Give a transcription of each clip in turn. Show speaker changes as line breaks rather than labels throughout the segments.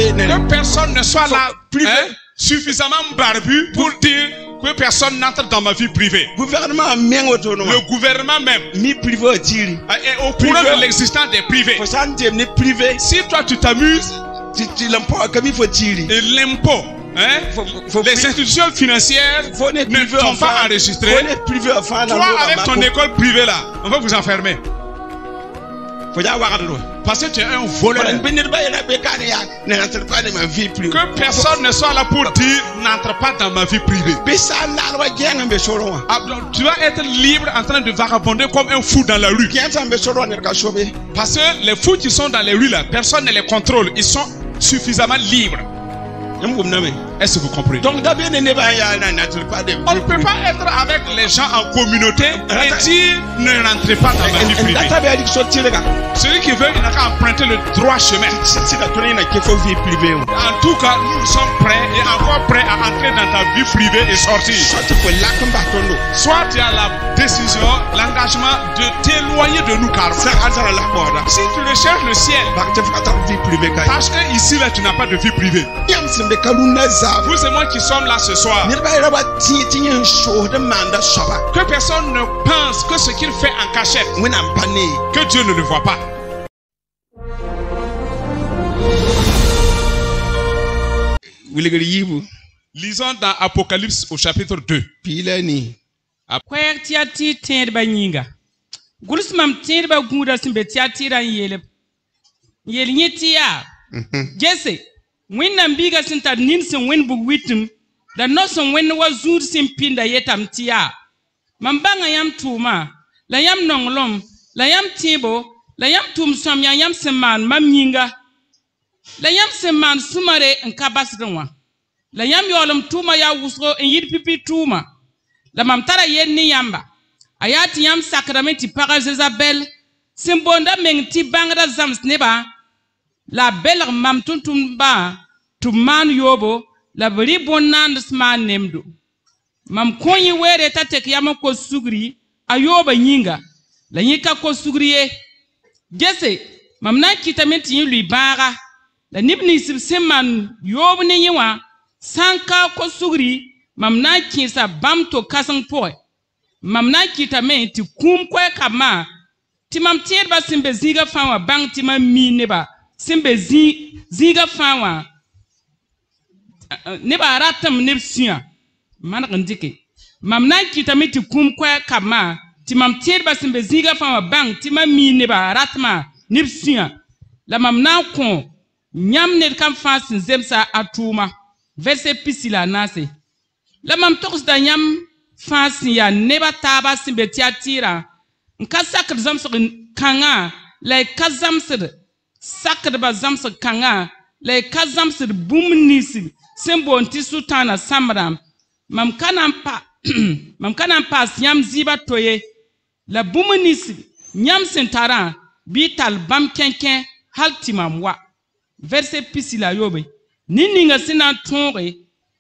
Que personne ne soit là suffisamment barbu pour dire que personne n'entre dans ma vie privée. Le gouvernement même est au courant de l'existence des privés. Si toi tu t'amuses, et l'impôt, les institutions financières ne sont pas enregistrées. Toi avec ton école privée là, on va vous enfermer. Parce que tu es un voleur. Que personne ne soit là pour dire n'entre pas dans ma vie privée. Tu vas être libre en train de vagabonder comme un fou dans la rue. Parce que les fous qui sont dans les rues là, personne ne les contrôle. Ils sont suffisamment libres. Est-ce que vous comprenez? Donc, on ne peut pas être avec les gens en communauté et dire ne rentrez pas dans ma vie privée. Celui qui veut, il n'a qu'à emprunter le droit chemin. En tout cas, nous sommes prêts et encore prêts à entrer dans ta vie privée et sortir. Soit tu as la décision, l'engagement de t'éloigner de nous carrément. Si tu recherches le ciel, sache que ici là tu n'as pas de vie privée. Vous et moi qui sommes là ce soir, que personne ne pense que ce qu'il fait en cachette, que Dieu ne le voit pas. Lisons dans Apocalypse au chapitre 2.
Winnam biga sinta ninsin win bu witum da noson win wazur sin pinda yetam tia mambanga yam tuma la yam nonglom la yam tibo la yam tum som yam seman mamyinga la yam seman sumare en kabasdwa la yam yolum tuma ya wusro en yid pipi tuma la mam tara yenni yamba ayati yam sakramenti para Jezabel simbonda mengti bangra zams neba la belle mam tuntumba tuman yobo la bari bonan sman nemdo mam konyi were tatek yama ko sugri ayoba nyinga la nyika ko sugriye gese mam na kitamenti yin lui bara la nibni sibseman yob ne yiwa sanka ko sugri mam na kinsa bam to kasan poe mam na kitamenti kum ko kama timam tierba simbe ziga fawa bang timam mi neba simbe ziga fawa neba ratam nebsia man ndike mam na kitamiti kum kwa kama timam tierba simbe ziga fawa bang timam mi neba ratma nebsia la mam na ko nyam ne kam fasin zemsa atuma verset pisila nase la mam toks da nyam fasin ya neba taba simbe tiatira nkasak zamsa kanga la kazamsir sakr ba zamsa kanga le kazamsir bumnisi sembo ntisu tana samram mam kanan pas nyam ziba toye la bumnisi nyam sentara bital bam kenken haltimam wa verset pisila yobe nininga sina tonre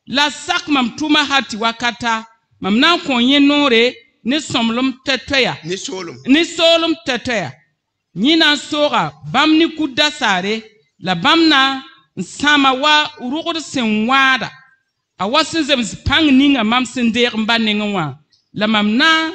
la sak mam tuma hati wakata mam nan konye nore ni somlum teteya ni solum teteya Nina sora bamni kuda sare la bamna sama wa urugod sen wada a wasin zem pang ninga mam sen der mbanenga la mamna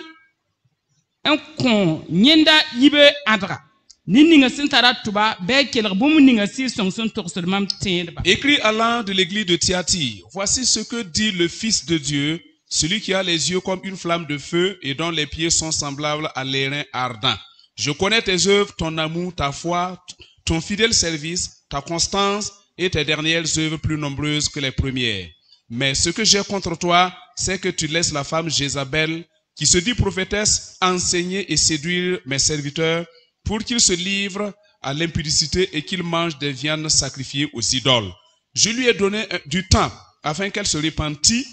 en kon nyenda yibe adra ninga sentara tuba be keler bum ninga si son torsel mam tendba.
Écrit à l'an de l'église de Thyatire, voici ce que dit le Fils de Dieu, celui qui a les yeux comme une flamme de feu et dont les pieds sont semblables à l'airain ardent. Je connais tes œuvres, ton amour, ta foi, ton fidèle service, ta constance et tes dernières œuvres plus nombreuses que les premières. Mais ce que j'ai contre toi, c'est que tu laisses la femme Jézabel, qui se dit prophétesse, enseigner et séduire mes serviteurs pour qu'ils se livrent à l'impudicité et qu'ils mangent des viandes sacrifiées aux idoles. Je lui ai donné du temps afin qu'elle se repentît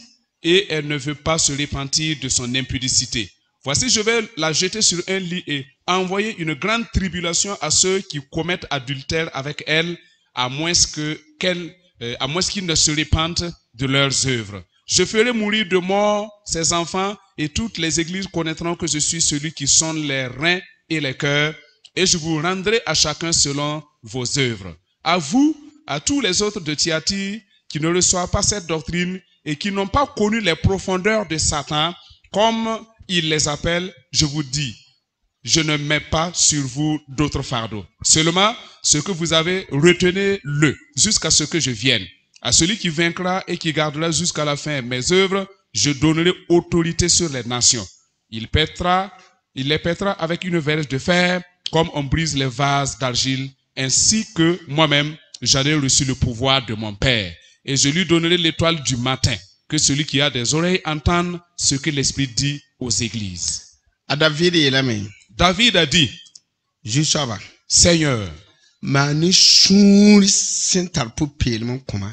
et elle ne veut pas se repentir de son impudicité. Voici, je vais la jeter sur un lit et envoyer une grande tribulation à ceux qui commettent adultère avec elle, à moins qu'ils ne se repentent de leurs œuvres. Je ferai mourir de mort ses enfants et toutes les églises connaîtront que je suis celui qui sonde les reins et les cœurs et je vous rendrai à chacun selon vos œuvres. À vous, à tous les autres de Thyatire qui ne reçoivent pas cette doctrine et qui n'ont pas connu les profondeurs de Satan, comme il les appelle, je vous dis, je ne mets pas sur vous d'autres fardeaux. Seulement, ce que vous avez, retenez-le jusqu'à ce que je vienne. À celui qui vaincra et qui gardera jusqu'à la fin mes œuvres, je donnerai autorité sur les nations. Il les pètera avec une verge de fer, comme on brise les vases d'argile, ainsi que moi-même, j'en ai reçu le pouvoir de mon Père. Et je lui donnerai l'étoile du matin, que celui qui a des oreilles entende ce que l'Esprit dit aux églises. David a dit, Seigneur,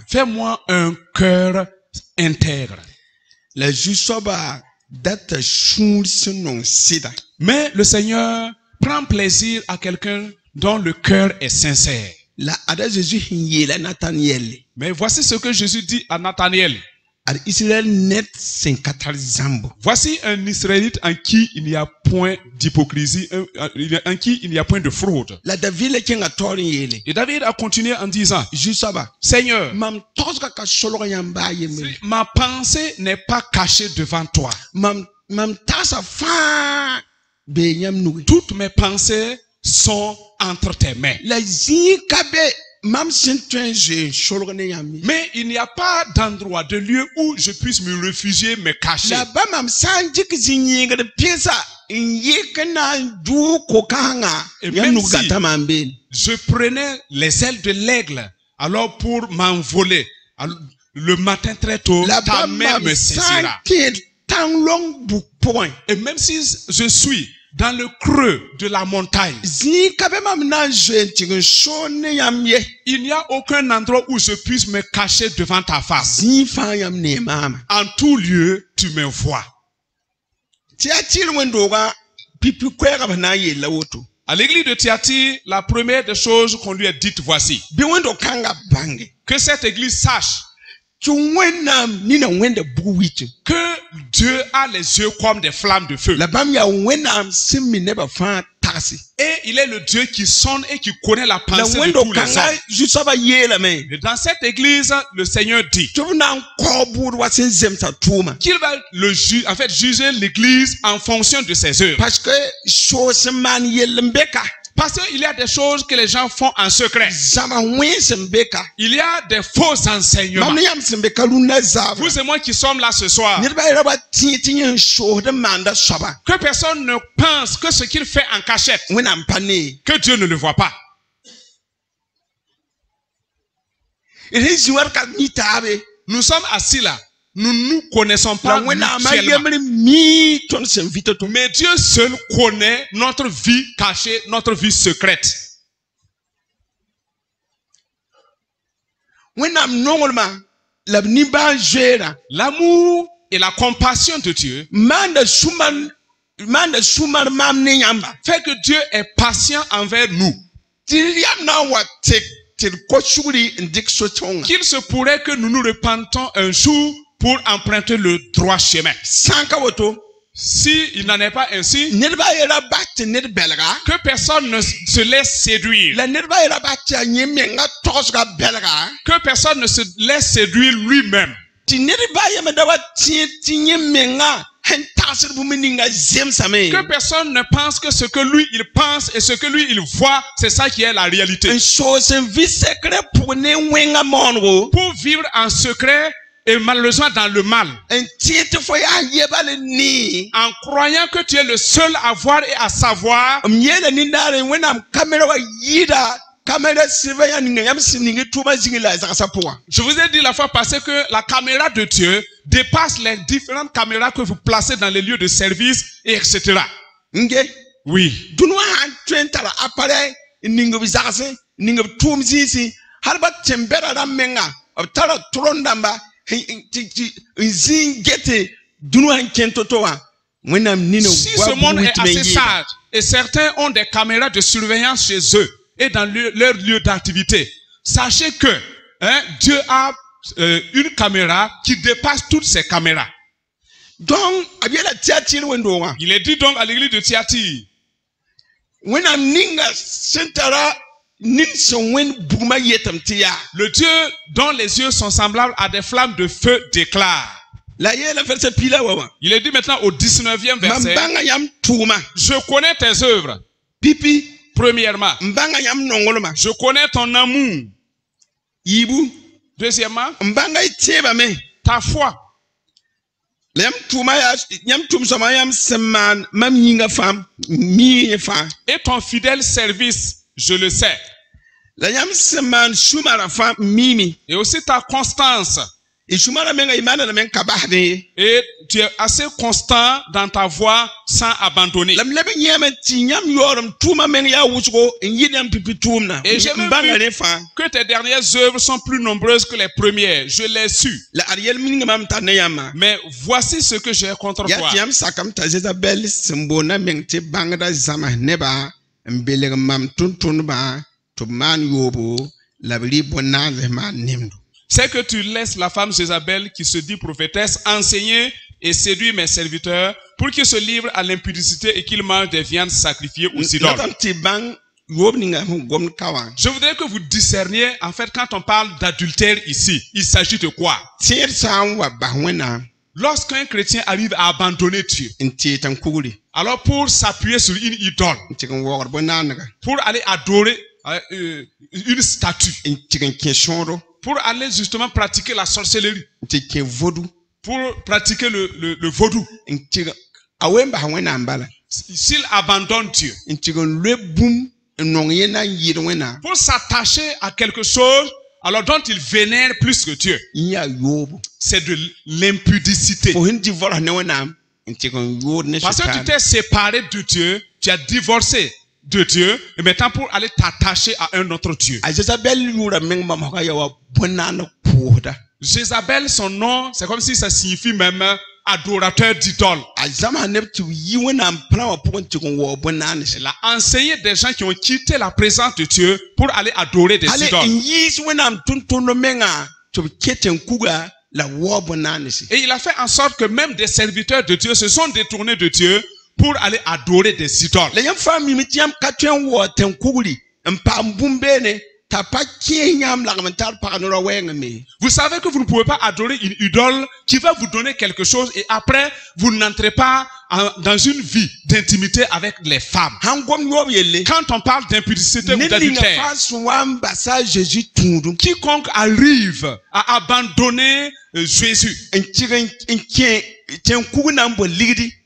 fais-moi un cœur intègre. Mais le Seigneur prend plaisir à quelqu'un dont le cœur est sincère. Mais voici ce que Jésus dit à Nathanaël. Voici un Israélite en qui il n'y a point d'hypocrisie, en qui il n'y a point de fraude. Et David a continué en disant, Seigneur, ma pensée n'est pas cachée devant toi. Toutes mes pensées sont entre tes mains. Mais il n'y a pas d'endroit, de lieu où je puisse me réfugier, me cacher. Et même si je prenais les ailes de l'aigle, alors pour m'envoler, le matin très tôt, ta main me saisira. Et même si je suis dans le creux de la montagne, il n'y a aucun endroit où je puisse me cacher devant ta face. En tout lieu, tu me vois. À l'église de Thyatire, la première des choses qu'on lui a dites, voici. Que cette église sache que Dieu a les yeux comme des flammes de feu. Et il est le Dieu qui sonne et qui connaît la pensée de tous les hommes. Et dans cette église, le Seigneur dit qu'il va juger l'église en fonction de ses œuvres. Parce qu'il y a des choses que les gens font en secret. Il y a des faux enseignements. Vous et moi qui sommes là ce soir, que personne ne pense que ce qu'il fait en cachette, que Dieu ne le voit pas. Nous sommes assis là. Nous ne nous connaissons pas mutuellement. Mais Dieu seul connaît notre vie cachée, notre vie secrète. L'amour et la compassion de Dieu fait que Dieu est patient envers nous. Qu'il se pourrait que nous nous repentons un jour pour emprunter le droit chemin. Si il n'en est pas ainsi, que personne ne se laisse séduire. Que personne ne se laisse séduire lui-même. Que personne ne pense que ce que lui il pense et ce que lui il voit, c'est ça qui est la réalité. Pour vivre en secret et malheureusement dans le mal, en croyant que tu es le seul à voir et à savoir, je vous ai dit la fois passée que la caméra de Dieu dépasse les différentes caméras que vous placez dans les lieux de service et etc. Oui. Si ce monde est assez sage et certains ont des caméras de surveillance chez eux et dans leur lieu d'activité, sachez que Dieu a une caméra qui dépasse toutes ces caméras. Donc, il est dit donc à l'église de Thyatire,
when am ninga sentara nin son wen bugma yetam tiya.
Le Dieu dont les yeux sont semblables à des flammes de feu déclare.
La yela verset pila wawa.
Il est dit maintenant au 19e verset.
Mbanga yam tuma.
Je connais tes œuvres.
Pipi.
Premièrement.
Mbanga yam nongoloma.
Je connais ton amour.
Yibu.
Deuxièmement.
Mbanga itieba me.
Ta foi.
Yam tuma yam tum sama yam seman mam yinga fam mi fa.
Et ton fidèle service, je le sais.
La yam seman shumara fam mimi.
Et aussi ta constance.
Et
tu es assez constant dans ta voie sans abandonner. Et j'ai même vu que tes dernières œuvres sont plus nombreuses que les premières. Je l'ai su. Mais voici ce que j'ai contre toi. C'est que tu laisses la femme Jézabel qui se dit prophétesse enseigner et séduire mes serviteurs pour qu'ils se livrent à l'impudicité et qu'ils mangent des viandes sacrifiées aux idoles. Je voudrais que vous discerniez, en fait, quand on parle d'adultère ici, il s'agit de quoi? Lorsqu'un chrétien arrive à abandonner Dieu, alors pour s'appuyer sur une idole, pour aller adorer une statue, pour aller justement pratiquer la sorcellerie, pour pratiquer le vaudou, s'il abandonne Dieu, pour s'attacher à quelque chose alors dont il vénère plus que Dieu, c'est de l'impudicité. Parce que tu t'es séparé de Dieu, tu as divorcé de Dieu, et maintenant pour aller t'attacher à un autre Dieu. Jézabel, son nom, c'est comme si ça signifie même adorateur d'idole. Elle a enseigné des gens qui ont quitté la présence de Dieu pour aller adorer des idoles. Et il a fait en sorte que même des serviteurs de Dieu se sont détournés de Dieu pour aller adorer des idoles. Vous savez que vous ne pouvez pas adorer une idole qui va vous donner quelque chose et après vous n'entrez pas dans une vie d'intimité avec les femmes. Quand on parle d'impudicité ou d'adultère, quiconque arrive à abandonner Jésus,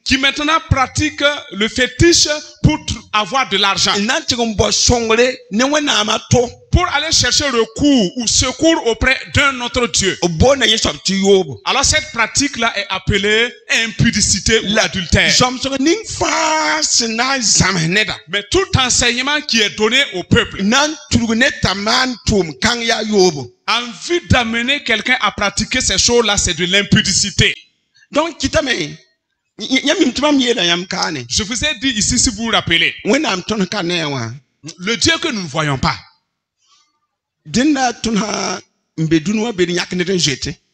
qui maintenant pratique le fétiche pour avoir de l'argent, pour aller chercher recours ou secours auprès d'un autre Dieu. Alors cette pratique-là est appelée impudicité ou adultère. Mais tout enseignement qui est donné au peuple en vue d'amener quelqu'un à pratiquer ces choses-là, c'est de l'impudicité.
Donc,
je vous ai dit ici, si vous vous rappelez, le Dieu que nous ne voyons pas,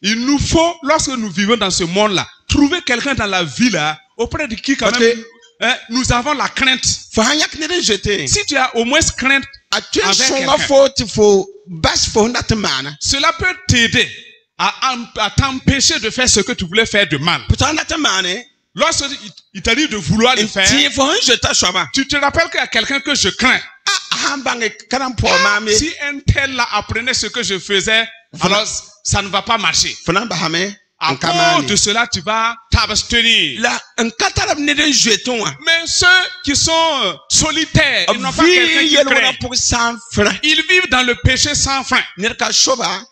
il nous faut, lorsque nous vivons dans ce monde-là, trouver quelqu'un dans la vie là, auprès de qui quand même nous avons la crainte. Si tu as au moins crainte avec quelqu'un, cela peut t'aider à t'empêcher de faire ce que tu voulais faire de mal. Lorsque il t'arrive de vouloir le faire, tu te rappelles qu'il y a quelqu'un que je crains. Si un tel là apprenait ce que je faisais, alors ça ne va pas marcher. À cause de cela, tu vas t'abstenir. Mais ceux qui sont solitaires, ils n'ont pas quelqu'un qui craint. Ils vivent dans le péché sans fin.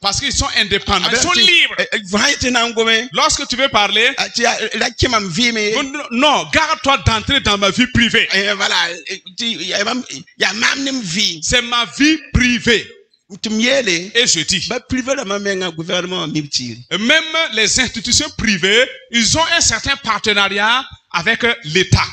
Parce qu'ils sont indépendants. Ils sont libres. Lorsque tu veux parler, non, garde-toi d'entrer dans ma vie privée. C'est ma vie privée. Et je dis, même les institutions privées, ils ont un certain partenariat avec l'État.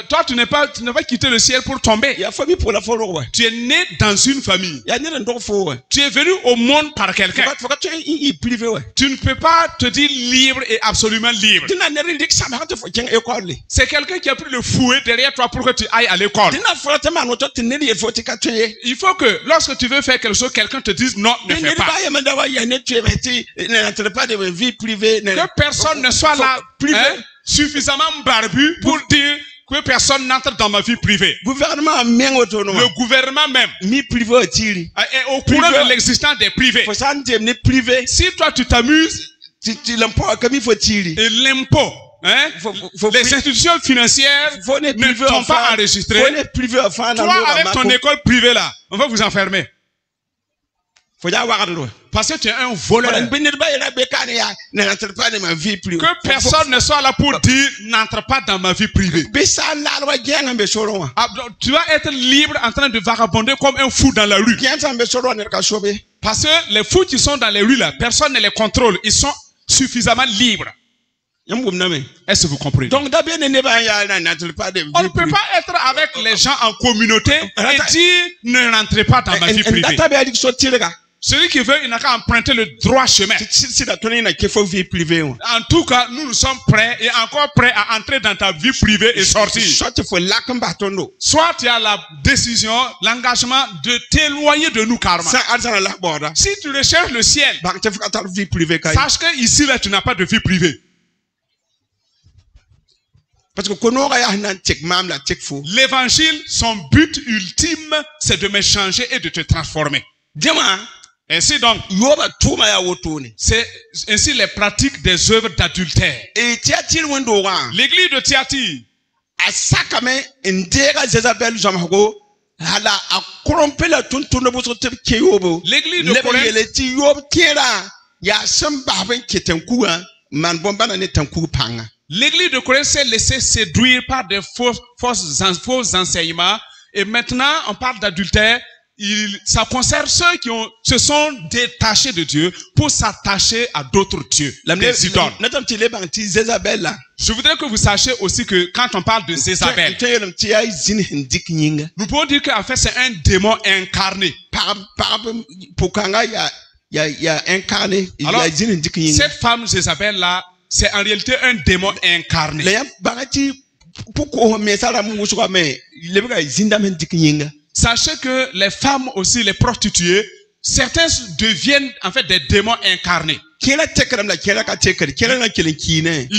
Toi, tu n'as pas quitté le ciel pour tomber.
Ya famille pour la foro wa.
Tu es né dans une famille.
Ya ne ndo fo wa.
Tu es venu au monde par quelqu'un.
Faut que tu es privé wa.
Tu ne peux pas te dire libre et absolument libre.
Dina ne rindik sama te fo ken école.
C'est quelqu'un qui a pris le fouet derrière toi pour que tu ailles à l'école.
Dina fo te man to ne il faut te ka tu.
Il faut que lorsque tu veux faire quelque chose, quelqu'un te dise non, ne fais pas. Que personne ne soit là suffisamment barbu pour dire que personne n'entre dans ma vie privée. Le gouvernement même est au courant de l'existence des privés. Si toi tu t'amuses, et l'impôt, les institutions financières ne t'ont pas enregistré. Toi, avec ton école privée là, on va vous enfermer. Parce que tu es un voleur. Que personne ne soit là pour dire n'entre pas dans ma vie privée. Tu vas être libre en train de vagabonder comme un fou dans la rue. Parce que les fous qui sont dans les rues là, personne ne les contrôle. Ils sont suffisamment libres. Est-ce que vous comprenez? Donc, on ne peut pas être avec les gens en communauté et dire ne rentrez pas dans ma vie privée. Celui qui veut, il n'a qu'à emprunter le droit chemin. En tout cas, nous sommes prêts et encore prêts à entrer dans ta vie privée et sortir. Soit tu as la décision, l'engagement de t'éloigner de nous carrément. Si tu recherches le ciel, sache que ici là, tu n'as pas de vie privée.
Parce que
l'évangile, son but ultime, c'est de me changer et de te transformer. Ainsi donc, c'est ainsi les pratiques des œuvres d'adultère. L'église de Thyatire, l'église de Corinthe, l'église de Corinthe s'est laissée séduire par des faux enseignements. Et maintenant, on parle d'adultère. Ça concerne ceux qui se sont détachés de Dieu pour s'attacher à d'autres dieux, des idoles. Je voudrais que vous sachiez aussi que quand on parle de Jézabel, nous pouvons dire qu'en fait c'est un démon incarné. Alors, cette femme Jézabel là, c'est en réalité un démon incarné. Sachez que les femmes aussi, les prostituées, certains deviennent en fait des démons incarnés. Il y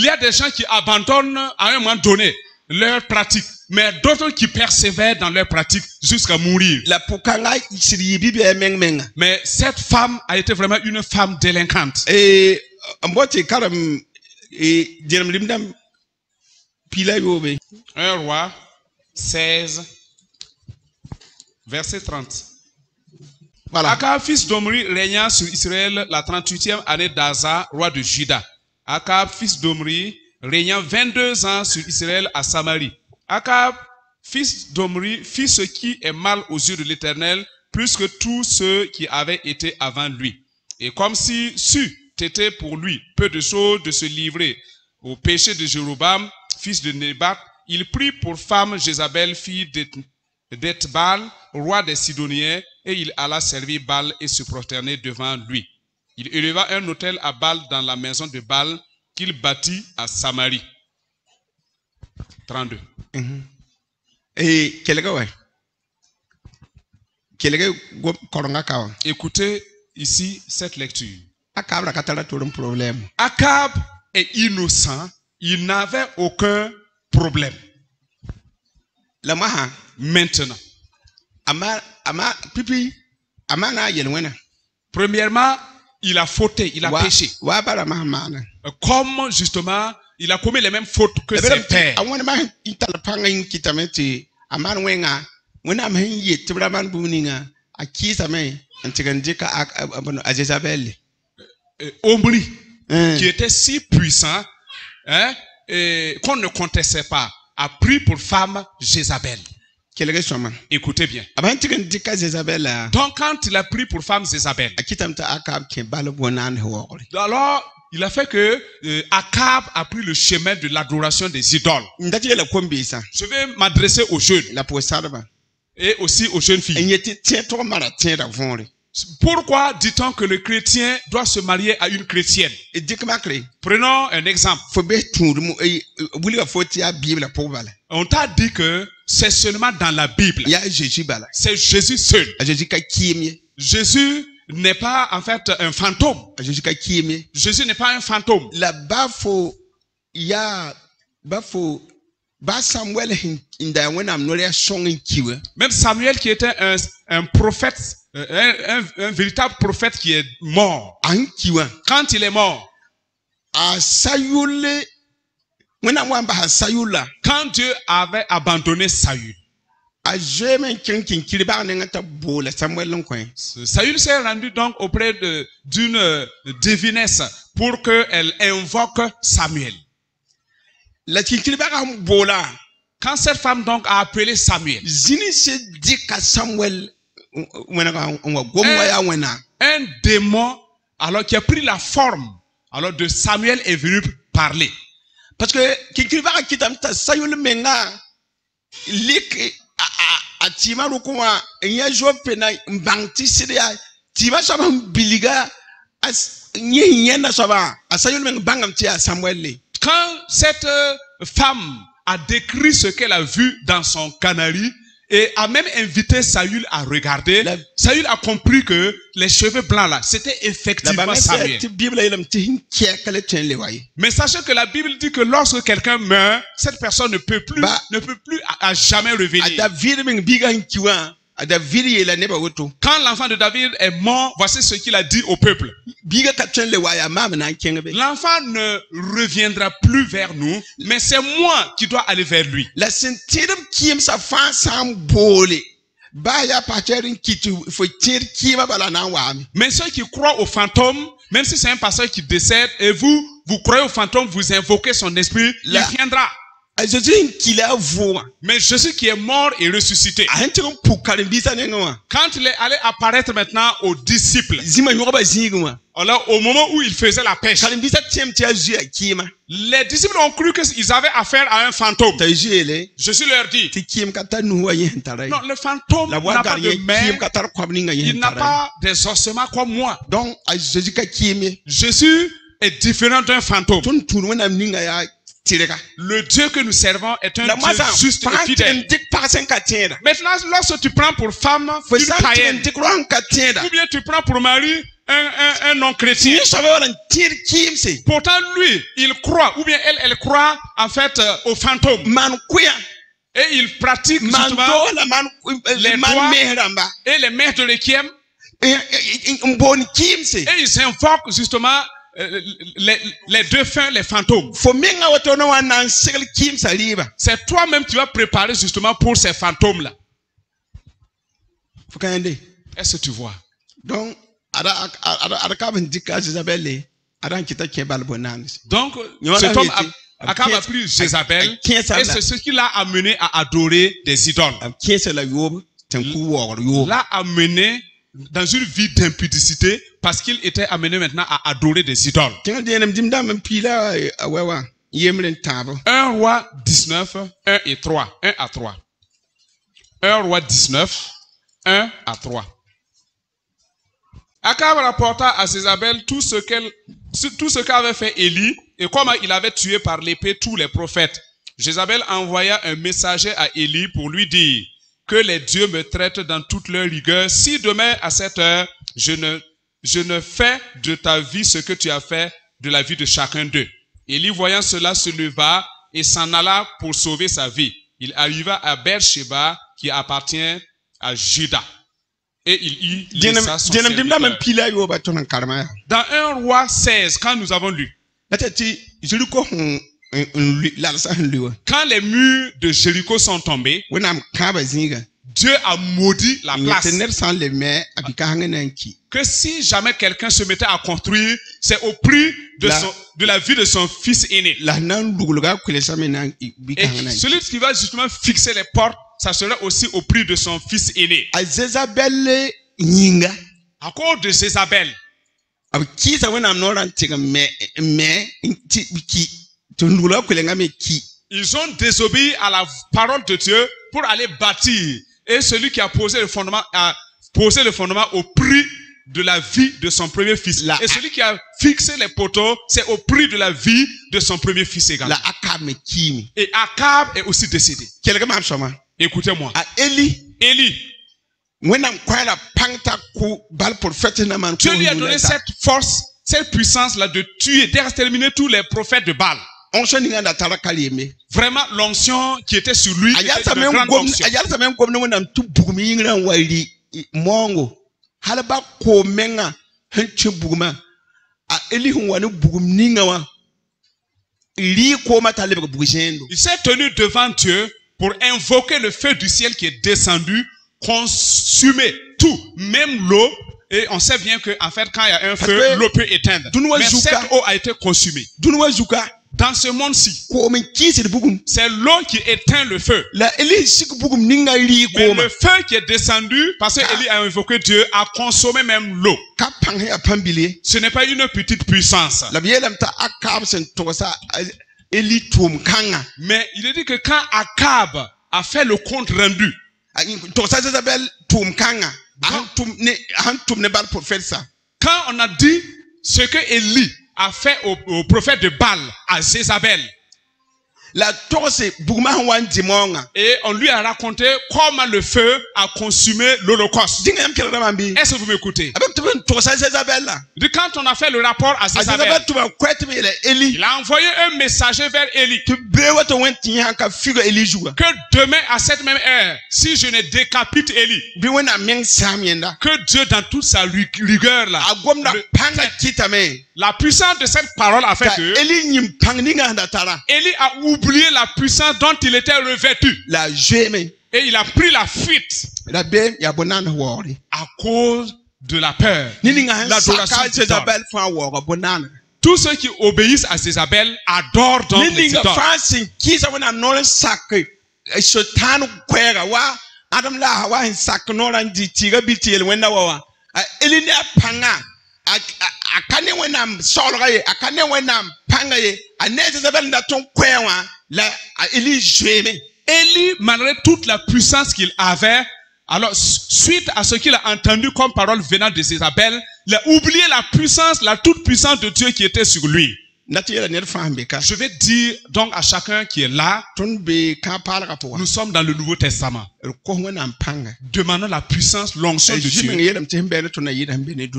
a des gens qui abandonnent à un moment donné leur pratique, mais d'autres qui persévèrent dans leur pratique jusqu'à mourir. Mais cette femme a été vraiment une femme délinquante. Un roi 16. Verset 30. Voilà. Akab, fils d'Omri, régna sur Israël la 38e année d'Asa, roi de Juda. Akab, fils d'Omri, régna 22 ans sur Israël à Samarie. Akab, fils d'Omri, fit ce qui est mal aux yeux de l'Éternel, plus que tous ceux qui avaient été avant lui. Et comme si c'eût été pour lui peu de choses de se livrer au péché de Jéroboam, fils de Nébat, il prit pour femme Jézabel, fille d'Ethbal, roi des Sidoniens, et il alla servir Baal et se prosterner devant lui. Il éleva un autel à Baal dans la maison de Baal qu'il bâtit à Samarie. 32. Écoutez ici cette lecture. Akab est innocent, il n'avait aucun problème. Maintenant, premièrement, il a fauté, il a péché. Comme justement, il a commis les mêmes fautes que ses pères. Omri, qui était si puissant qu'on ne contestait pas, a pris pour femme Jézabel. Écoutez bien. Donc quand il a pris pour femme Jézabel, alors il a fait que Akab a pris le chemin de l'adoration des idoles.
ndati la kombisa
Je vais m'adresser aux jeunes
la posarba
et aussi aux jeunes filles.
enyeti tieto mara tienda vonre
Pourquoi dit-on que le chrétien doit se marier à une chrétienne?
edikmakre
Prenons un exemple.
fo be tundu wuli ka foti a bible pour bala
On t'a dit que c'est seulement dans la Bible.
ya Jésus bala
C'est Jésus seul.
Jésus ka kiemie
Jésus n'est pas en fait un fantôme.
Jésus ka kiemie
Jésus n'est pas un fantôme.
la bafo ya bafo ba Samuel inda wena mnole song kiwe
Même Samuel qui était un prophète, un véritable prophète qui est mort.
an kiwe
Quand il est mort,
a sayule wena mwamba ha sayula
quand Dieu avait abandonné Saül,
a jemen kinkin kiriba ne ngata bola Samuel lonkwen
Saül s'est rendu donc auprès d'une divinesse pour qu'elle invoque Samuel.
la kiriba ka bola
Quand cette femme donc a appelé Samuel,
zini se dika Samuel wena ka on gomwa ya wena
un démon alors qui a pris la forme alors de Samuel est venu parler.
parce que kiriba ka kitam ta sayul menga lik a tima rukuma nya jope na mbangti sidia tima saba biliga as nyenya saba asayul menga bangam ti a Samuel le
Quand cette femme a décrit ce qu'elle a vu dans son canari et a même invité Saül à regarder, Saül a compris que les cheveux blancs là, c'était effectivement Samuel. Mais sachez que la Bible dit que lorsque quelqu'un meurt, cette personne ne peut plus à jamais revenir. Quand l'enfant de David est mort, voici ce qu'il a dit au peuple. L'enfant ne reviendra plus vers nous, mais c'est moi qui dois aller vers lui. Mais ceux qui croient aux fantômes, même si c'est un pasteur qui décède, et vous croyez aux fantômes, vous invoquez son esprit, il viendra. Mais Jésus qui est mort et ressuscité, quand il est allé apparaître maintenant aux disciples, alors au moment où il faisait la pêche, les disciples ont cru qu'ils avaient affaire à un fantôme. Jésus leur dit, non, le fantôme n'a pas de main, il n'a pas des ossements comme moi.
Donc,
Jésus est différent d'un fantôme. Le Dieu que nous servons est un Dieu juste et fidèle. Maintenant, lorsque tu prends pour femme une païenne, ou bien tu prends pour mari un non-chrétien, pourtant lui, il croit, ou bien elle croit en fait au fantôme. Et il pratique justement les doigts et les mains de l'équiem. Et ils invoquent justement les deux fins, les fantômes. C'est toi-même qui vas préparer justement pour ces fantômes-là. Est-ce que tu vois?
Donc,
cet homme Akab a pris Jézabel et c'est ce qui l'a amené à adorer des idoles. L'a amené dans une vie d'impudicité parce qu'il était amené maintenant à adorer des idoles. 1 Roi 19, 1 et 3. 1 à 3. 1 Roi 19, 1 à 3. Akab rapporta à Jézabel tout ce qu'avait fait Élie et comment il avait tué par l'épée tous les prophètes. Jézabel envoya un messager à Élie pour lui dire que les dieux me traitent dans toute leur rigueur. Si demain à cette heure, je ne fais de ta vie ce que tu as fait de la vie de chacun d'eux. Élie, voyant cela, se leva et s'en alla pour sauver sa vie. Il arriva à Beersheba qui appartient à Juda. Et il y laissa son serviteur. Dans 1 Roi 16, quand nous avons lu, quand les murs de Jéricho sont tombés, Dieu a maudit la place. Que si jamais quelqu'un se mettait à construire, c'est au prix de la vie de son fils aîné. Et celui qui va justement fixer les portes, ça sera aussi au prix de son fils aîné. À cause de Jézabel,
ab kisa wena am noran tiga me ki tundula kulenga me ki.
Ils ont désobéi à la parole de Dieu pour aller bâtir. Et celui qui a posé le fondement au prix de la vie de son premier fils. Et celui qui a fixé les poteaux, c'est au prix de la vie de son premier fils également. Et Akab est aussi décédé. Écoutez-moi. Élie. Dieu lui a donné cette force, cette puissance-là de tuer, d'exterminer tous les prophètes de Baal. Vraiment, l'onction qui était sur lui était une grande onction. Il s'est tenu devant Dieu pour invoquer le feu du ciel qui est descendu, consumer tout, même l'eau. Et on sait bien que, en fait, quand il y a un feu, l'eau peut éteindre. Mais cette eau a été consumée. Dans ce monde-ci, c'est l'eau qui éteint le feu. Mais le feu qui est descendu, parce qu'Élie a invoqué Dieu, a consommé même l'eau. Ce n'est pas une petite puissance. Mais il est dit que quand Akab a fait le compte rendu, quand on a dit ce que Élie a fait au prophète de Baal, à Jézabel, et on lui a raconté comment le feu a consumé l'Holocauste. Est-ce que vous m'écoutez? Quand on a fait le rapport à Jézabel, il a envoyé un messager vers Élie que demain à cette même heure, si je ne décapite Élie, que Dieu dans toute sa rigueur là, la puissance de cette parole a fait que Élie a oublié la puissance dont il était revêtu. Et il a pris la fuite à cause de la peur. L'adoration. Tous ceux qui obéissent à Jézabel adorent donc les idoles. Élie, malgré toute la puissance qu'il avait, alors suite à ce qu'il a entendu comme parole venant de Jézabel, il a oublié la puissance, la toute puissance de Dieu qui était sur lui. Je vais dire donc à chacun qui est là, nous sommes dans le Nouveau Testament. Demandons la puissance, l'onction de Dieu.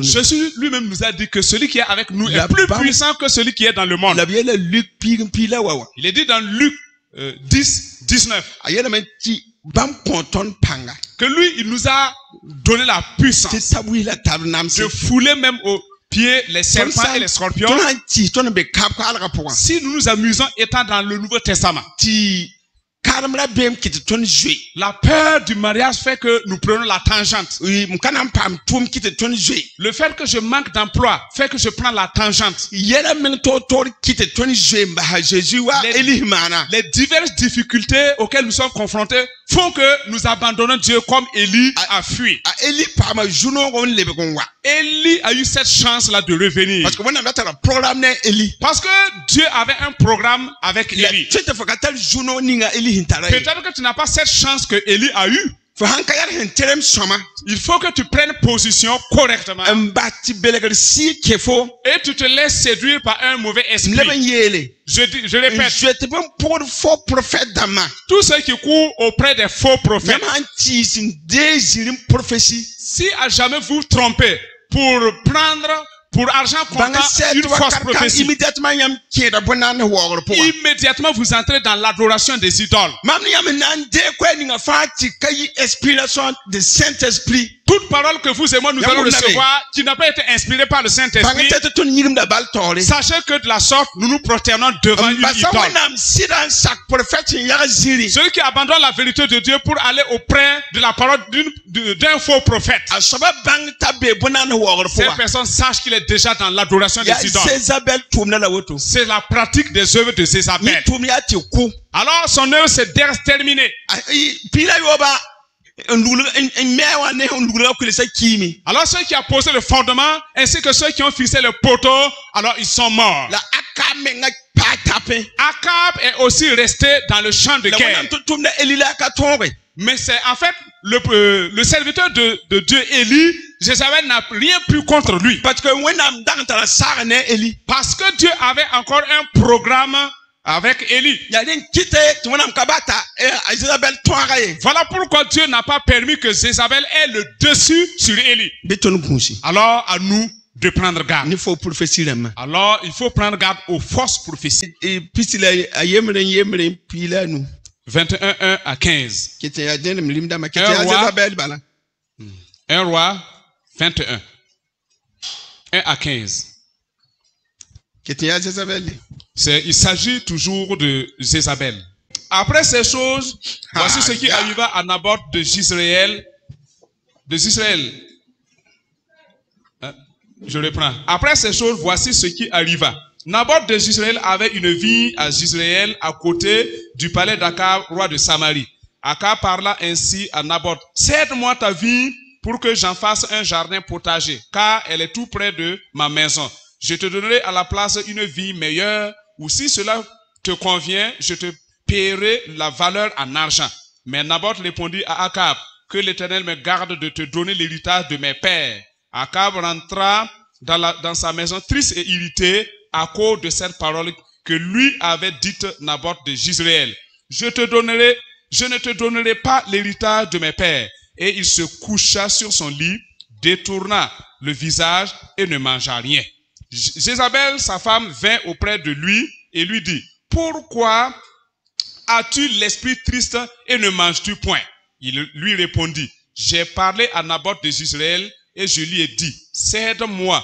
Jésus lui-même nous a dit que celui qui est avec nous est plus puissant que celui qui est dans le monde. Il est dit dans Luc 10, 19 que lui, il nous a donné la puissance de fouler même au pied les serpents et les scorpions. Si nous nous amusons étant dans le Nouveau Testament, la peur du mariage fait que nous prenons la tangente. Le fait que je manque d'emploi fait que je prends la tangente. Les diverses difficultés auxquelles nous sommes confrontés font que nous abandonnons Dieu comme Élie a fui. Élie a eu cette chance-là de revenir. Parce que Dieu avait un programme avec Élie. Peut-être que tu n'as pas cette chance que Élie a eue. Il faut que tu prennes position correctement. Et tu te laisses séduire par un mauvais esprit. Je répète. Tous ceux qui courent auprès des faux prophètes. Si à jamais vous trompez pour prendre pour argent comptant une fausse prophétie, immédiatement vous entrez dans l'adoration des idoles. Toute parole que vous et moi nous allons recevoir qui n'a pas été inspirée par le Saint-Esprit, sachez que de la sorte nous nous prosternons devant une idole. Celui qui abandonne la vérité de Dieu pour aller auprès de la parole d'un faux prophète, cette personne sache qu'il est déjà dans l'adoration des idoles. C'est la pratique des œuvres de Jézabel. Alors son œuvre s'est terminée. Alors ceux qui ont posé le fondement, ainsi que ceux qui ont fixé le poteau, alors ils sont morts. Akab est aussi resté dans le champ de guerre. Mais c'est en fait le serviteur de Dieu Élie, Jézabel n'a rien pu contre lui. Parce que Dieu avait encore un programme avec Élie. Voilà pourquoi Dieu n'a pas permis que Jézabel ait le dessus sur Élie. Alors à nous de prendre garde. Alors il faut prendre garde aux fausses prophéties. 21:1 à 15. 1 roi 21. 1 à 15. Il s'agit toujours de Jézabel. Après ces choses, voici ce qui arriva à Naboth de Jezréel. Je reprends. Après ces choses, voici ce qui arriva. Naboth de Jezréel avait une vigne à Jezréel à côté du palais d'Akab, roi de Samarie. Akab parla ainsi à Naboth: cède-moi ta vigne pour que j'en fasse un jardin potager, car elle est tout près de ma maison. Je te donnerai à la place une vigne meilleure, ou si cela te convient, je te paierai la valeur en argent. Mais Naboth répondit à Akab: que l'Éternel me garde de te donner l'héritage de mes pères. Akab rentra dans sa maison triste et irrité à cause de cette parole que lui avait dite Naboth de Jezréel. Je ne te donnerai pas l'héritage de mes pères. Et il se coucha sur son lit, détourna le visage et ne mangea rien. Jézabel, sa femme, vint auprès de lui et lui dit: pourquoi as-tu l'esprit triste et ne manges-tu point? Il lui répondit: j'ai parlé à Naboth de Jezréel et je lui ai dit: cède-moi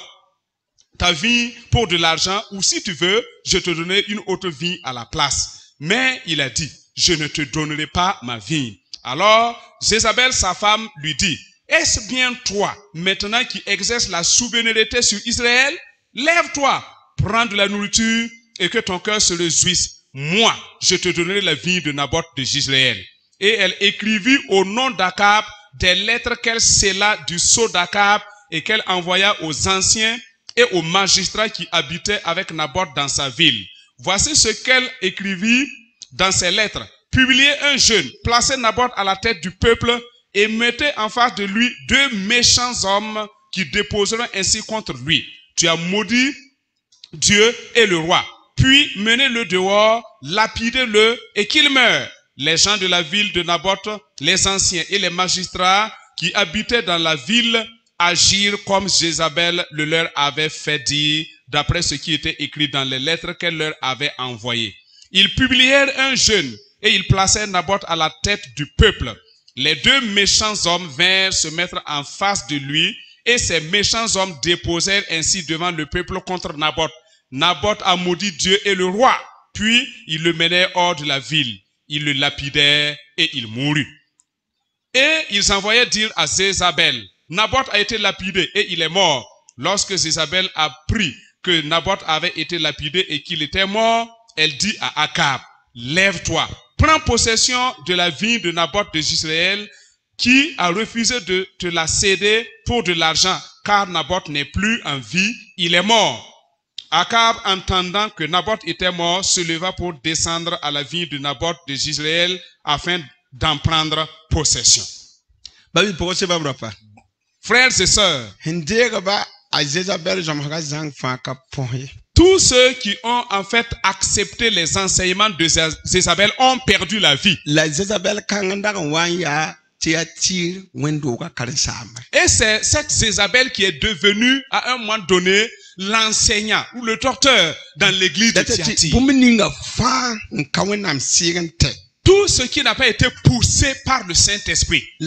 ta vigne pour de l'argent, ou si tu veux, je te donnerai une autre vigne à la place. Mais il a dit: je ne te donnerai pas ma vigne. Alors Jézabel, sa femme, lui dit: est-ce bien toi, maintenant qui exerces la souveraineté sur Israël? Lève-toi, prends de la nourriture et que ton cœur se réjouisse. Moi, je te donnerai la vigne de Naboth de Jezréel. Et elle écrivit au nom d'Akab des lettres qu'elle scella du sceau d'Akab et qu'elle envoya aux anciens et aux magistrats qui habitaient avec Naboth dans sa ville. Voici ce qu'elle écrivit dans ces lettres: publiez un jeûne, placez Naboth à la tête du peuple et mettez en face de lui 2 méchants hommes qui déposeront ainsi contre lui: tu as maudit Dieu et le roi. Puis menez-le dehors, lapidez-le et qu'il meure. Les gens de la ville de Naboth, les anciens et les magistrats qui habitaient dans la ville agirent comme Jézabel le leur avait fait dire, d'après ce qui était écrit dans les lettres qu'elle leur avait envoyées. Ils publièrent un jeûne et ils placèrent Naboth à la tête du peuple. Les 2 méchants hommes vinrent se mettre en face de lui et ces méchants hommes déposèrent ainsi devant le peuple contre Naboth: Naboth a maudit Dieu et le roi. Puis ils le menèrent hors de la ville. Ils le lapidèrent et il mourut. Et ils envoyaient dire à Jézabel: Naboth a été lapidé et il est mort. Lorsque Jézabel apprit que Naboth avait été lapidé et qu'il était mort, elle dit à Akab: lève-toi, prends possession de la vigne de Naboth de Jezréel, qui a refusé de te la céder pour de l'argent, car Naboth n'est plus en vie, il est mort. Akab, entendant que Naboth était mort, se leva pour descendre à la vigne de Naboth de Jezréel afin d'en prendre possession. Frères et sœurs, tous ceux qui ont en fait accepté les enseignements de Jézabel ont perdu la vie. Et c'est cette Jézabel qui est devenue à un moment donné l'enseignant ou le docteur dans l'église de Thyatire. Tout ce qui n'a pas été poussé par le Saint-Esprit. Et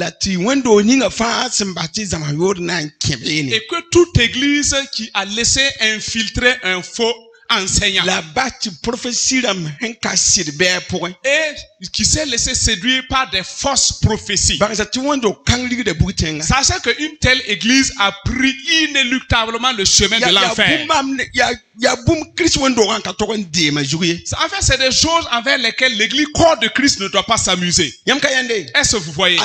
que toute église qui a laissé infiltrer un faux enseignant.
Là-bas, tu prophéties un cassir bien pour un.
Et qui s'est laissé séduire par des fausses prophéties. Sachez qu'une telle église a pris inéluctablement le chemin de l'enfer. En fait, c'est des choses envers lesquelles l'église corps de Christ ne doit pas s'amuser. Est-ce que vous voyez?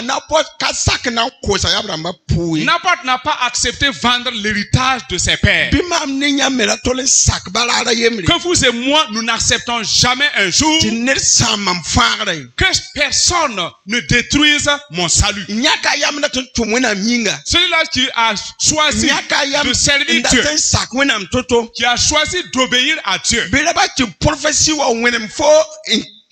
Naboth n'a pas accepté vendre l'héritage de ses pères. Que vous et moi, nous n'acceptons jamais un jour que personne ne détruise mon salut. Celui-là qui a choisi de servir Dieu, qui a choisi d'obéir à Dieu,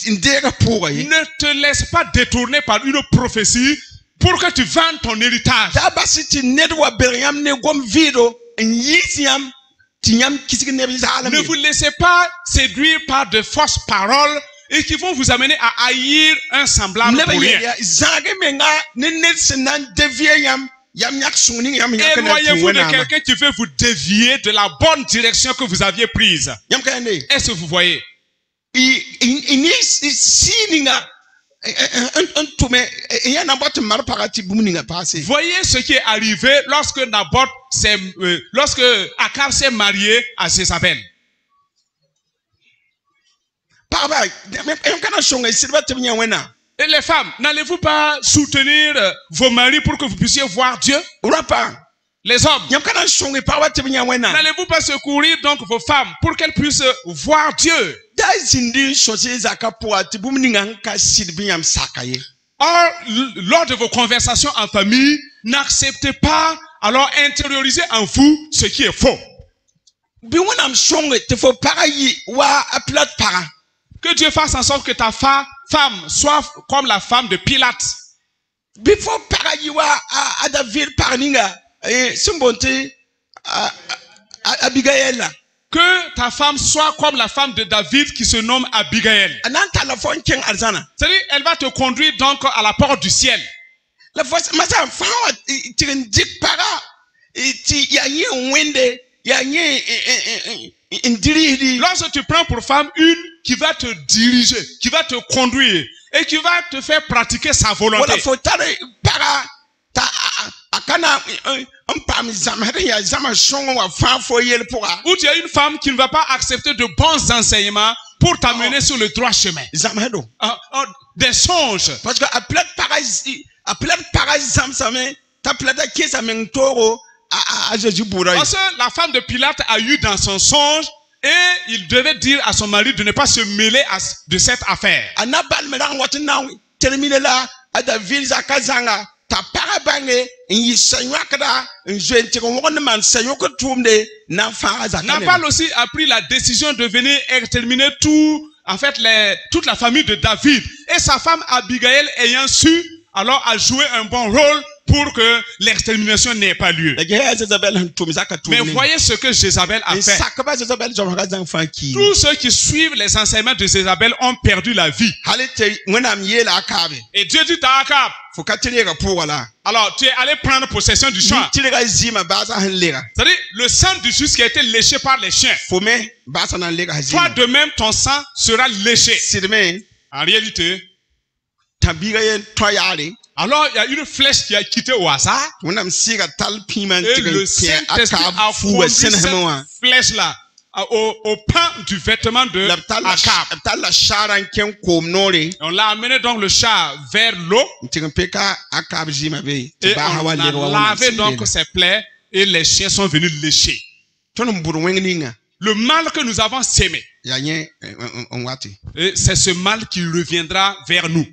ne te laisse pas détourner par une prophétie pour que tu vendes ton héritage. Ne vous laissez pas séduire par de fausses paroles et qui vont vous amener à haïr un semblable pour rien. Éloignez-vous de quelqu'un qui veut vous dévier de la bonne direction que vous aviez prise. Est-ce que vous voyez? Voyez ce qui est arrivé lorsque lorsque Akab s'est marié à Jézabel. Et les femmes, n'allez-vous pas soutenir vos maris pour que vous puissiez voir Dieu? Les hommes, n'allez-vous pas secourir donc vos femmes pour qu'elles puissent voir Dieu? Or, lors de vos conversations en famille, n'acceptez pas, alors intériorisez en vous ce qui est faux. Que Dieu fasse en sorte que ta femme soit comme la femme de Pilate. Que ta femme soit comme la femme de David qui se nomme Abigail. C'est-à-dire, elle va te conduire donc à la porte du ciel. Lorsque tu prends pour femme une qui va te diriger, qui va te conduire et qui va te faire pratiquer sa volonté. Ou tu as une femme qui ne va pas accepter de bons enseignements pour t'amener sur le droit chemin. Des songes. Parce que la femme de Pilate a eu dans son songe et il devait dire à son mari de ne pas se mêler de cette affaire. Nabal aussi a pris la décision de venir exterminer toute la famille de David. Et sa femme Abigail ayant su, alors a joué un bon rôle pour que l'extermination n'ait pas lieu. Mais voyez ce que Jézabel a fait. Tous ceux qui suivent les enseignements de Jézabel ont perdu la vie. Et Dieu dit à Akab, alors tu es allé prendre possession du champ. C'est-à-dire le sang du juste qui a été léché par les chiens. Toi de même ton sang sera léché. En réalité, alors il y a une flèche qui a quitté au hasard. Et le Saint-Esprit a conduit cette flèche-là au pan du vêtement de Akab. On l'a amené donc le char vers l'eau. Et on a lavé donc ses plaies et les chiens sont venus lécher. Le mal que nous avons sémé, c'est ce mal qui reviendra vers nous.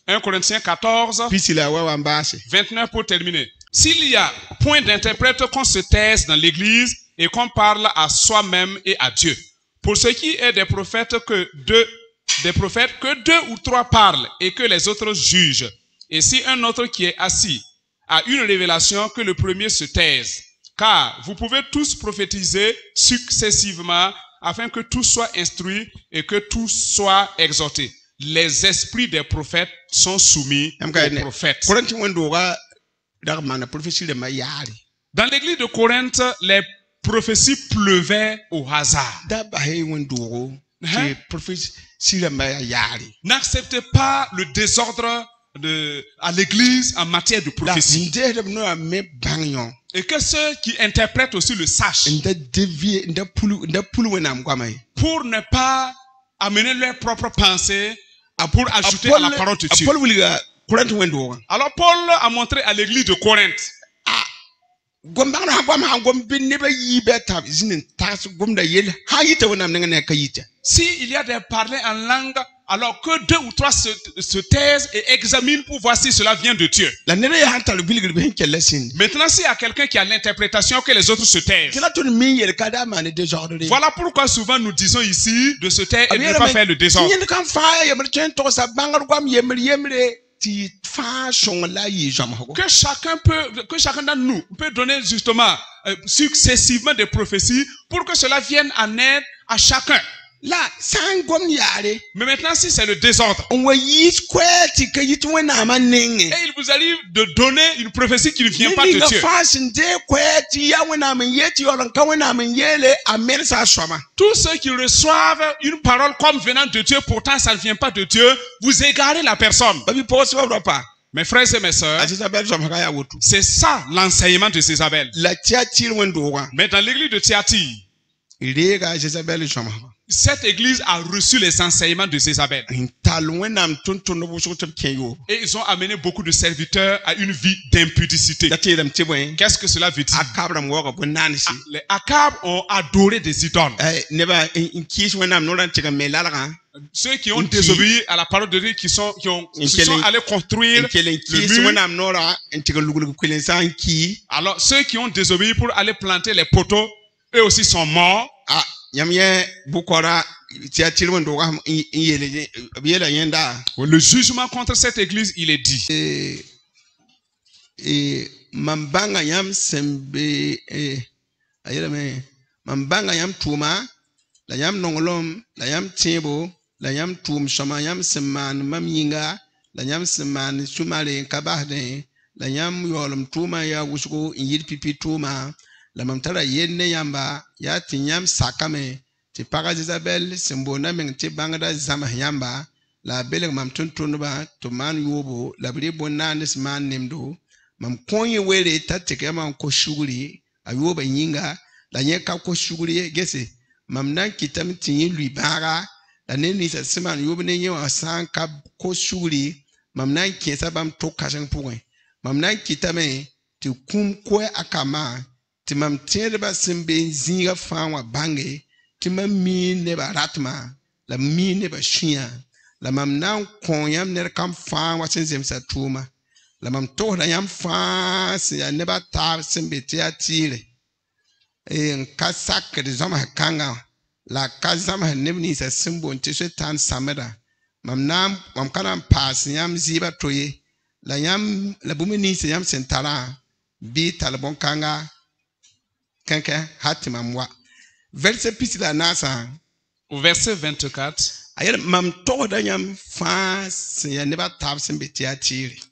1 Corinthiens 14, 29 pour terminer. S'il y a point d'interprète qu'on se taise dans l'église et qu'on parle à soi-même et à Dieu. Pour ce qui est des prophètes, que deux ou trois parlent et que les autres jugent. Et si un autre qui est assis a une révélation, que le premier se taise. Car vous pouvez tous prophétiser successivement afin que tous soient instruits et que tous soient exhortés. Les esprits des prophètes sont soumis aux prophètes. Dans l'église de Corinthe, les prophéties pleuvaient au hasard. N'acceptez pas le désordre à l'église en matière de prophétie. Et que ceux qui interprètent aussi le sachent. Pour ne pas amener leurs propres pensées pour ajouter à la parole de Dieu. Alors Paul a montré à l'église de Corinthe. S'il y a des parlers en langue, alors que 2 ou 3 se taisent et examinent pour voir si cela vient de Dieu. Maintenant, s'il y a quelqu'un qui a l'interprétation que les autres se taisent. Voilà pourquoi souvent nous disons ici de se taire et de ne pas faire le désordre. Que chacun d'entre nous peut donner justement successivement des prophéties pour que cela vienne en aide à chacun. Mais maintenant, si c'est le désordre, et il vous arrive de donner une prophétie qui ne vient pas de Dieu. Tous ceux qui reçoivent une parole comme venant de Dieu, pourtant ça ne vient pas de Dieu, vous égarez la personne. Mes frères et mes sœurs, c'est ça l'enseignement de Jézabel. Mais dans l'église de Thyatire, cette église a reçu les enseignements de Jézabel. Et ils ont amené beaucoup de serviteurs à une vie d'impudicité. Qu'est-ce que cela veut dire? Les Akab ont adoré des idoles. Ceux qui ont désobéi à la parole de Dieu, qui sont allés construire le mur. Alors ceux qui ont désobéi pour aller planter les poteaux, eux aussi sont morts. Le jugement contre cette église, il est dit.
Mambanga yam sembe mambanga yam tuma la yam nongolom la yam tiebo la yam tum shama yam seman maminga la yam seman sumale kabahde la yam yolom tuma ya wusuko yir pipi tuma la mamtara yenne yamba ya tinyam sakame ti paga Jezabel sembona meng ti bangada zama yamba la bele mam tuntunba to man yobo la bri bonane sman nemdo mam konye wele tatike mam ko shuguri ayoba yinga la nyeka ko shuguri gese mam nan kitam tinyi lui bara la neni sa seman yobo ne nyewa sanka ko shuguri mam nan kiesa bam to kashan point mam nan kitame ti kum ko akama ti mam tierba sembe zinga fawa bange ti mam mi ne baratma la mi ne ba shia la mam nan konyam ner kam fawa senzem sa tuma la mam to da yam fa se ya ne ba ta sembe ti atire nka sak de zama kanga la kazama nebni sa simbo ti so tan sameda mam kana pas yam ziba toye la yam la bumini se yam sentara bi talbon kanga kanka hatima mwa verset pisila nasa
au verset 24.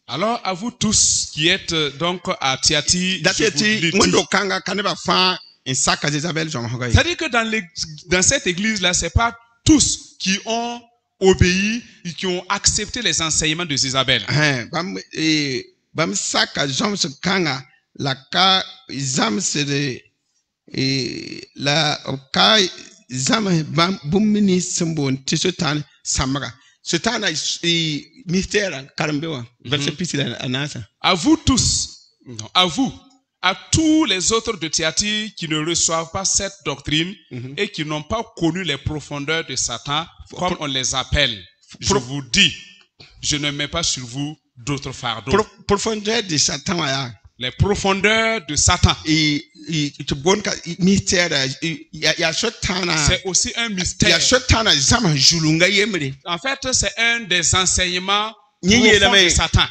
Alors à vous tous qui êtes donc à Thyatire, c'est-à-dire que dans cette église-là, c'est pas tous qui ont obéi et qui ont accepté les enseignements de Jézabel. À vous tous, à tous les autres de Thyatire qui ne reçoivent pas cette doctrine et qui n'ont pas connu les profondeurs de Satan, comme on les appelle, je vous dis, je ne mets pas sur vous d'autres fardeaux.
Profondeur de Satan,
les profondeurs de Satan. C'est aussi un mystère. En fait, c'est un des enseignements profonds de Satan.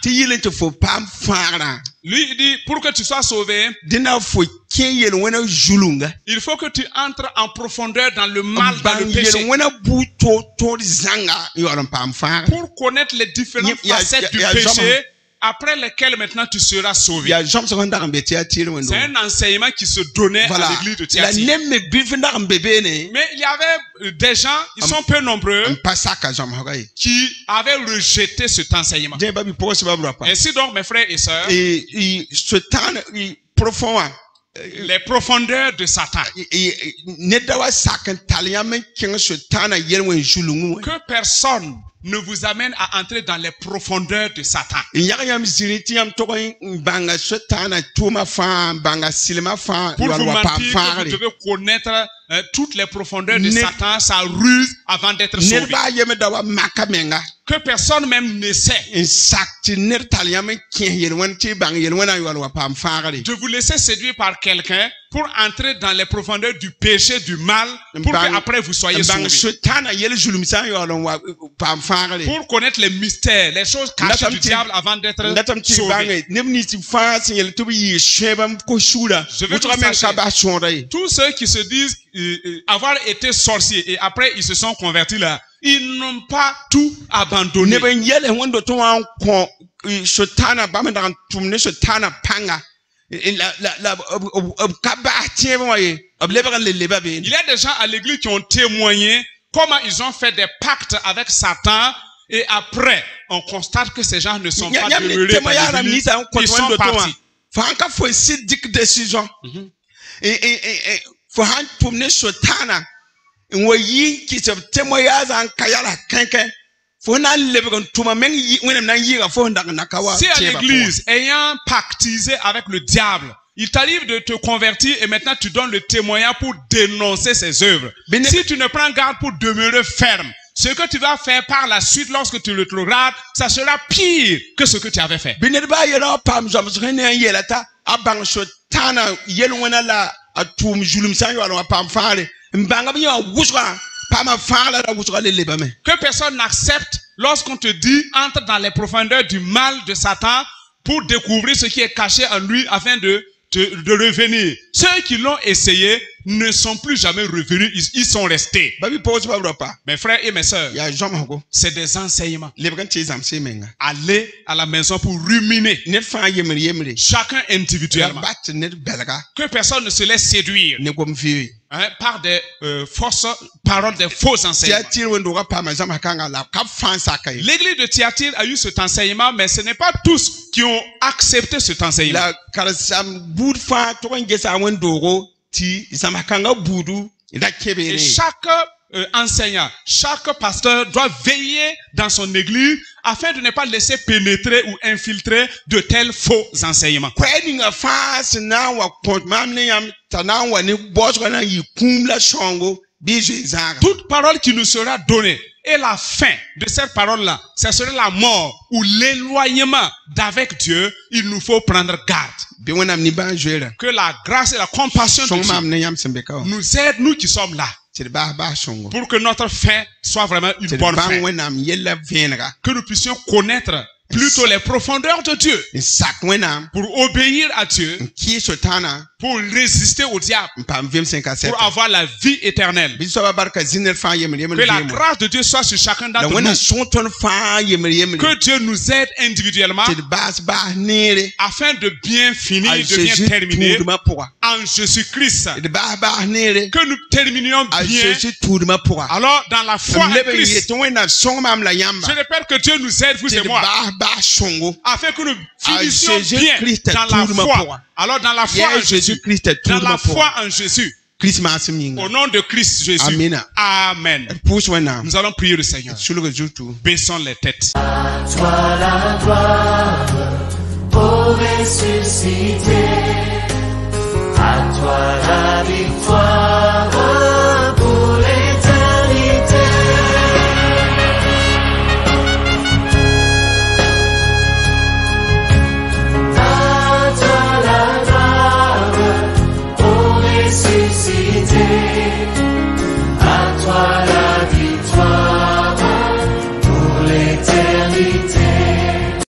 Lui, il dit, pour que tu sois sauvé, il faut que tu entres en profondeur dans le mal, dans le péché. Pour connaître les différentes facettes du péché après lesquels maintenant tu seras sauvé.
Ya jom so ndar mbeti atire wendo.
C'est un enseignement qui se donnait
Voilà.
à l'église de
La
Thyatire.
nemme bifi ndar mbebe ne.
Mais il y avait des gens, ils sont peu nombreux,
Pas ça ka jom hogaye.
qui avaient rejeté cet enseignement.
Je ba bi pose ba bra pa.
Ainsi donc, mes frères et sœurs,
Et Satan profond.
les profondeurs de Satan,
Ne dawa sakan taliamen king Satan yelwen julungu.
que personne ne vous amène à entrer dans les profondeurs de Satan.
Yam ziriti yam to banga Satan tuma fa banga silma fa
Pour vous
wa pa
mentir, que
fa.
vous devez connaître toutes les profondeurs de Satan, sa ruse avant d'être
Ne
sauvé.
ba yeme dawa makamenga.
Que personne même ne sait.
In sakti ner taliamen king yelwen ti bang yelwen wa pa fa.
De vous laisser séduire par quelqu'un pour entrer dans les profondeurs du péché, du mal, pour qu'après vous soyez sauvés. Pour connaître les mystères, les choses cachées du diable avant d'être sauvés. Je veux que vous sachiez, tous ceux qui se disent avoir été sorciers et après ils se sont convertis là, ils n'ont pas tout abandonné. Il y a des gens à l'église qui ont témoigné comment ils ont fait des pactes avec Satan et après on constate que ces gens ne sont pas demeurés dans l'église, ils sont partis. Si à l'église, ayant pactisé avec le diable, il t'arrive de te convertir et maintenant tu donnes le témoignage pour dénoncer ses œuvres. Si tu ne prends garde pour demeurer ferme, ce que tu vas faire par la suite lorsque tu le regardes, ça sera pire que ce que tu avais fait. Que personne n'accepte lorsqu'on te dit entre dans les profondeurs du mal de Satan pour découvrir ce qui est caché en lui afin de revenir. Ceux qui l'ont essayé ne sont plus jamais revenus, ils sont restés. Mes frères et mes sœurs, c'est des enseignements. Allez à la maison pour ruminer, chacun individuellement. Que personne ne se laisse séduire par des fausses paroles, des faux enseignements. L'église de Thyatire a eu cet enseignement, mais ce n'est pas tous qui ont accepté cet enseignement. Et chaque enseignant, chaque pasteur doit veiller dans son église afin de ne pas laisser pénétrer ou infiltrer de tels faux enseignements. Toute parole qui nous sera donnée, et la fin de cette parole-là, ce serait la mort ou l'éloignement d'avec Dieu, il nous faut prendre garde. Que la grâce et la compassion de Dieu nous aident, nous qui sommes là, pour que notre fin soit vraiment une bonne fin. Que nous puissions connaître plutôt les profondeurs de Dieu pour obéir à Dieu, pour résister au diable, pour avoir la vie éternelle. Que la grâce de Dieu soit sur chacun d'entre nous. Que Dieu nous aide individuellement afin de bien finir, de bien terminer en Jésus-Christ. Que nous terminions bien. Alors dans la foi en Christ, je répète que Dieu nous aide, vous et moi, afin que nous finissions bien dans la foi. Alors dans la foi en Jésus, dans la foi en Jésus, au nom de Christ Jésus. Amen. Nous allons prier le Seigneur. Baissons les têtes.
À toi la gloire, ô ressuscité, à toi la victoire.